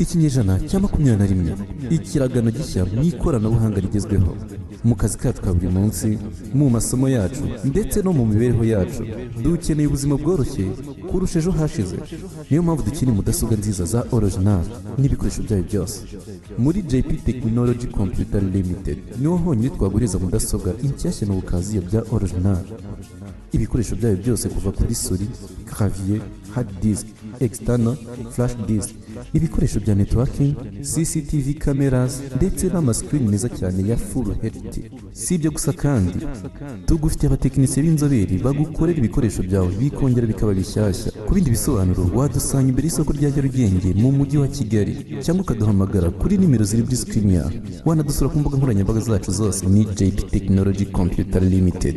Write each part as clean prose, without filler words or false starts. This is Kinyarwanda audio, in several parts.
ikinyejana cya 21 ikiragano gishya mu ikoranabuhanga rigezweho mu kazi kacu ka buri munsi, mu masomo yacu ndetse no mu mibereho yacu. Dukeneye ubuzima bworoshye kurusha ejo hashize. Niyo mpamvu dukeneye mudasobwa nziza za original n'ibikoresho byayo byose. Muri JP Technology Computer Limited niho honyine twaguriza mudasobwa inshyashya n'ubukaziye bya original. Ibikoresho byayo byose kuva kuri suri, clavier, hard disk, external, flash disk, ibikoresho bya networking, CCTV cameras ndetse n'amascreen meza cyane ya Full HD. Si ibyo gusa kandi tugufitiye abatekinisiye b'inzobere bagukorera ibikoresho byawe bikongera bikaba bishyashya. Ku bindi bisobanuro wadusanga imbere y'isoko rya Nyarugenge mu mujyi wa Kigali, cyangwa ukaduhamagara kuri nimero ziri kuri screen yawe. Wanadusura ku mbuga nkoranyambaga zacu zose ni JP Technology Computer Limited.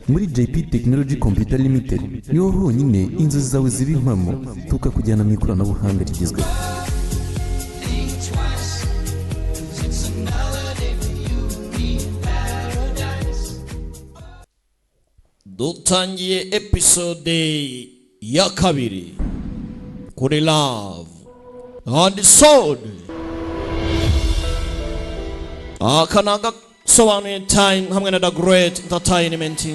Muri JP Technology Computer Limited niho honyine inzozi zawe ziba impamo, tukakujyana mu ikoranabuhanga rigezweho. Dutangiye episode ya kabiri kuri Love and Sword. Akanaga sobanuye time hamwe na The Great Entertainment.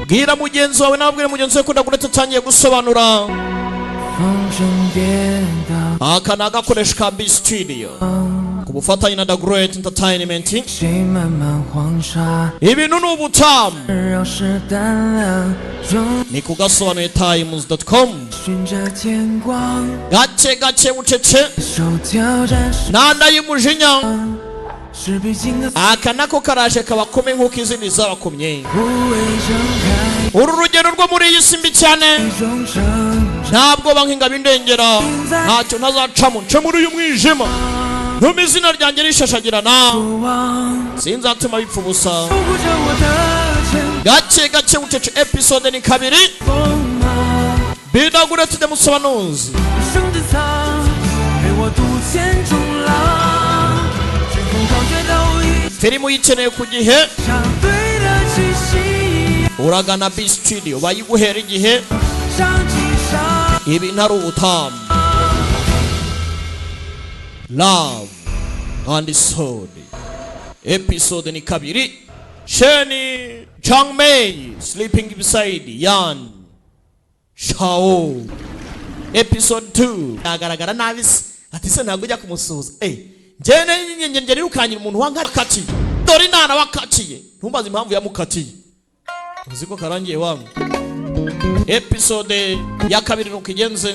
Gira mugenzi wawe nabwire mugenzi wawe ko The Great atangiye gusobanura. Akanaga koresha ka B Studio kubufatanye na The Great Entertainment. Ibintu n'ubutamu ni kugasobanuye times.com. Gace gace bucece nanda y'umujinya. Aka nako karaje kabakome nk'uko izindi zabakomye. Uru rugero rwo muri iyi simbi cyane ntabwo bankinga bindengera, ntacyo ntazacamo nce muri uyu mwijima. Ntumwe izina ryanjye rishashagirana, sinzatuma bipfa ubusa. Gace gace bucece episode ni kabiri. Bidagure tude musobanuzi. Filmu yikeneye ku gihe, uragana B Studio bayiguhera igihe. Ibi ntari ubutamu. Love and Sword episode ni kabiri. Sheni Changmei sleeping beside Yan Shao. Episode 2 agaragara nabisi ati se ntabwo ujya kumusuhuza. Njye ukanyira umuntu wankati dore nana wakatiye, ntumbaze impamvu yamukatiye, uziko karangiye wangu. Episode ya kabiri nuko igenze.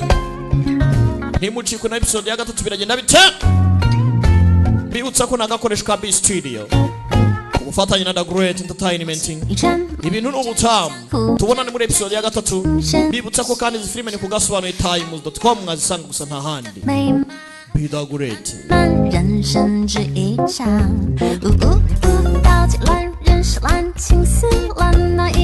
Ntimucikwe na episode ya gatatu biragenda bite. Bibutsa ko nagakoresha ka B Studio kubufatanye na The Great Entertainment. Ibintu n'ubutamu tubonane muri episode ya gatatu. Bibutsa ko kandi izi filime ni kugasobanuye times.com, mwazisanga gusa nta handi. Be The Great。人生只一场，到底乱人是滥情似乱那一